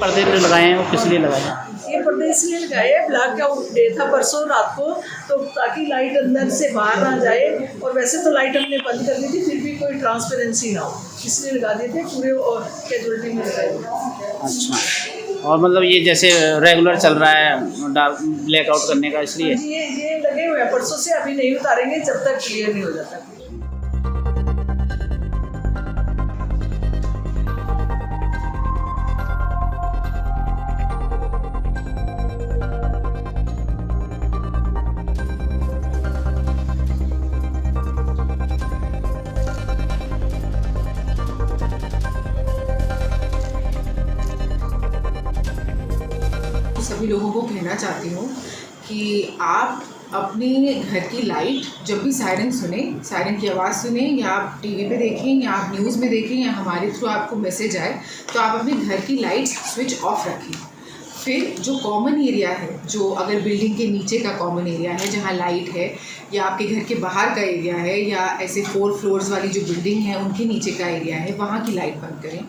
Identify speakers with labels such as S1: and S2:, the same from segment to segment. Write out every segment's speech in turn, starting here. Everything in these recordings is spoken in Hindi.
S1: पर्दे जो लगाए हैं वो किस लिए लगाए हैं?
S2: ये पर्दे इसलिए लगाए हैं, ब्लैक आउट डे था परसों रात को, तो ताकि लाइट अंदर से बाहर ना जाए। और वैसे तो लाइट हमने बंद कर दी थी, फिर भी कोई ट्रांसपेरेंसी ना हो इसलिए लगा दिए थे पूरे, और कैजुअलिटी में लगाए थे।
S1: अच्छा, और मतलब ये जैसे रेगुलर चल रहा है डार्क ब्लैक आउट करने का, इसलिए?
S2: ये लगे हुए हैं परसों से, अभी नहीं उतारेंगे जब तक क्लियर नहीं हो जाता।
S3: सभी लोगों को कहना चाहती हूँ कि आप अपने घर की लाइट जब भी सायरन सुने, सायरन की आवाज़ सुने, या आप टीवी पे देखें या आप न्यूज़ में देखें या हमारे थ्रू आपको मैसेज आए, तो आप अपने घर की लाइट स्विच ऑफ रखें। फिर जो कॉमन एरिया है, जो अगर बिल्डिंग के नीचे का कॉमन एरिया है जहाँ लाइट है, या आपके घर के बाहर का एरिया है, या ऐसे 4 फ्लोर्स वाली जो बिल्डिंग है उनके नीचे का एरिया है, वहाँ की लाइट बंद करें।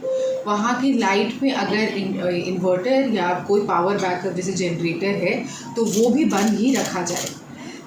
S3: वहाँ की लाइट में अगर इन्वर्टर या कोई पावर बैकअप जैसे जनरेटर है तो वो भी बंद ही रखा जाए।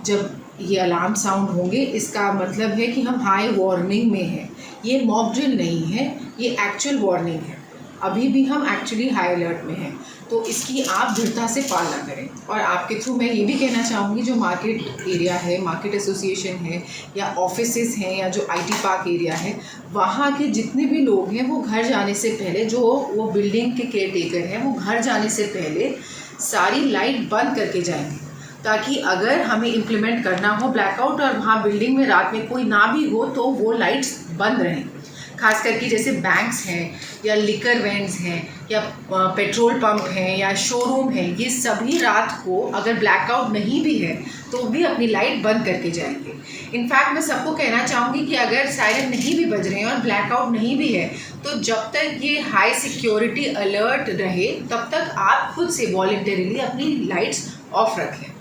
S3: जब ये अलार्म साउंड होंगे इसका मतलब है कि हम हाई वार्निंग में हैं। ये मॉक ड्रिल नहीं है, ये एक्चुअल वार्निंग है। अभी भी हम एक्चुअली हाई अलर्ट में हैं, तो इसकी आप दृढ़ता से पालना करें। और आपके थ्रू मैं ये भी कहना चाहूँगी, जो मार्केट एरिया है, मार्केट एसोसिएशन है, या ऑफिसेज हैं, या जो आईटी पार्क एरिया है, वहाँ के जितने भी लोग हैं वो घर जाने से पहले, जो वो बिल्डिंग के केयर टेकर हैं, वो घर जाने से पहले सारी लाइट बंद करके जाएंगे, ताकि अगर हमें इम्प्लीमेंट करना हो ब्लैकआउट और वहाँ बिल्डिंग में रात में कोई ना भी हो तो वो लाइट्स बंद रहें। खास करके जैसे बैंक्स हैं, या लिकर वैन्स हैं, या पेट्रोल पंप हैं, या शोरूम हैं, ये सभी रात को अगर ब्लैकआउट नहीं भी है तो भी अपनी लाइट बंद करके जाएंगे। इनफैक्ट मैं सबको कहना चाहूँगी कि अगर सायरन नहीं भी बज रहे हैं और ब्लैकआउट नहीं भी है, तो जब तक ये हाई सिक्योरिटी अलर्ट रहे तब तक आप खुद से वॉलंटरीली अपनी लाइट्स ऑफ रखें।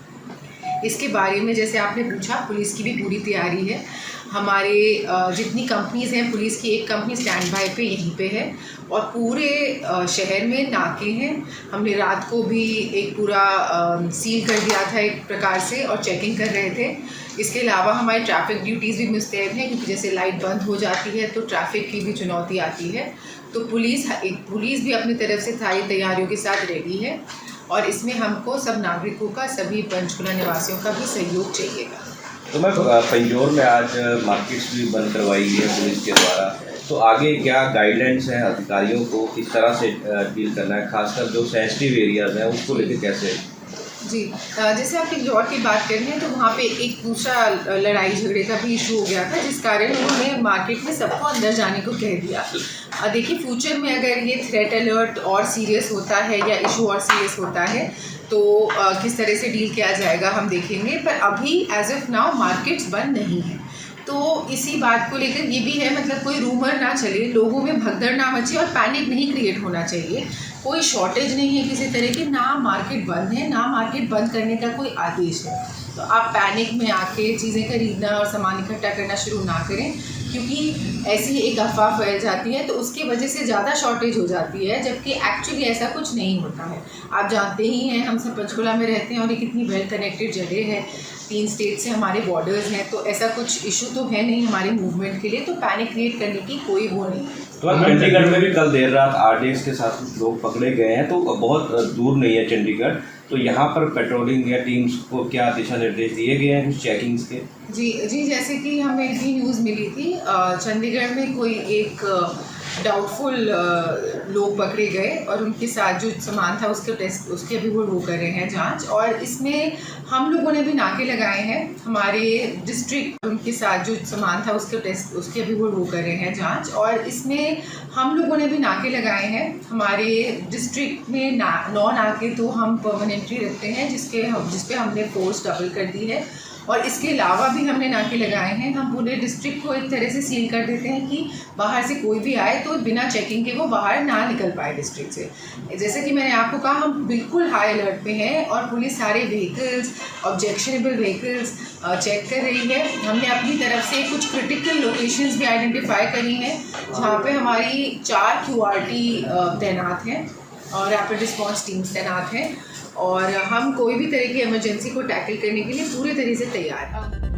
S3: इसके बारे में जैसे आपने पूछा, पुलिस की भी पूरी तैयारी है। हमारे जितनी कंपनीज़ हैं, पुलिस की एक कंपनी स्टैंड बाय पे यहीं पे है, और पूरे शहर में नाके हैं। हमने रात को भी एक पूरा सील कर दिया था एक प्रकार से, और चेकिंग कर रहे थे। इसके अलावा हमारी ट्रैफिक ड्यूटीज़ भी मुस्तैद हैं, क्योंकि जैसे लाइट बंद हो जाती है तो ट्रैफिक की भी चुनौती आती है। तो पुलिस भी अपनी तरफ से सारी तैयारियों के साथ रेडी है, और इसमें हमको सब नागरिकों का, सभी पंचकुला निवासियों का भी सहयोग चाहिएगा।
S4: तो मैं पंजोर में आज मार्केट्स भी बंद करवाई है पुलिस के द्वारा, तो आगे क्या गाइडलाइंस हैं अधिकारियों को, किस तरह से डील करना है, खासकर जो सेंसिटिव एरियाज़ हैं उसको लेकर कैसे?
S3: जी, जैसे आप इंदौर की बात कर रहे हैं, तो वहाँ पे एक दूसरा लड़ाई झगड़े का भी इशू हो गया था, जिस कारण उन्होंने मार्केट में सबको अंदर जाने को कह दिया। देखिए, फ्यूचर में अगर ये थ्रेट अलर्ट और सीरियस होता है या इशू और सीरियस होता है तो किस तरह से डील किया जाएगा हम देखेंगे। पर अभी एज ऑफ नाउ मार्केट्स बंद नहीं है, तो इसी बात को लेकर ये भी है, मतलब कोई रूमर ना चले, लोगों में भगदड़ ना मचे और पैनिक नहीं क्रिएट होना चाहिए। कोई शॉर्टेज नहीं है किसी तरह की, ना मार्केट बंद है, ना मार्केट बंद करने का कोई आदेश है। तो आप पैनिक में आके चीज़ें खरीदना और सामान इकट्ठा करना शुरू ना करें, क्योंकि ऐसी एक अफवाह फैल जाती है तो उसकी वजह से ज़्यादा शॉर्टेज हो जाती है, जबकि एक्चुअली ऐसा कुछ नहीं होता है। आप जानते ही हैं, हम सब पंचकुला में रहते हैं और ये कितनी वेल कनेक्टेड जगह है, 3 स्टेट से हमारे बॉर्डर्स हैं, तो ऐसा कुछ इशू तो है नहीं हमारे मूवमेंट के लिए, तो पैनिक क्रिएट करने की कोई वो नहीं है।
S4: तो चंडीगढ़ में भी कल देर रात RDX के साथ लोग पकड़े गए हैं, तो बहुत दूर नहीं है चंडीगढ़, तो यहाँ पर पेट्रोलिंग या टीम्स को क्या दिशा निर्देश दिए गए हैं कुछ चेकिंग्स के? जी,
S3: जैसे कि हमें भी न्यूज़ मिली थी, चंडीगढ़ में कोई एक डाउटफुल लोग पकड़े गए और उनके साथ जो सामान था उसके अभी वो कर रहे हैं जांच। और इसमें हम लोगों ने भी नाके लगाए हैं हमारे डिस्ट्रिक्ट, उनके साथ जो सामान था उसके अभी वो कर रहे हैं जांच। और इसमें हम लोगों ने भी नाके लगाए हैं हमारे डिस्ट्रिक्ट में 9 नाके तो हम परमानेंटली रखते हैं, जिस पे हमने फोर्स डबल कर दी है। और इसके अलावा भी हमने नाके लगाए हैं। हम पूरे डिस्ट्रिक्ट को एक तरह से सील कर देते हैं कि बाहर से कोई भी आए तो बिना चेकिंग के वो बाहर ना निकल पाए डिस्ट्रिक्ट से। जैसे कि मैंने आपको कहा, हम बिल्कुल हाई अलर्ट पे हैं और पुलिस सारे व्हीकल्स, ऑब्जेक्शनेबल व्हीकल्स चेक कर रही है। हमने अपनी तरफ से कुछ क्रिटिकल लोकेशंस भी आइडेंटिफाई करी हैं जहाँ पे हमारी 4 QRT तैनात हैं। और रैपिड रिस्पॉन्स टीम्स तैनात हैं और हम कोई भी तरह की इमरजेंसी को टैकल करने के लिए पूरे तरह से तैयार हैं।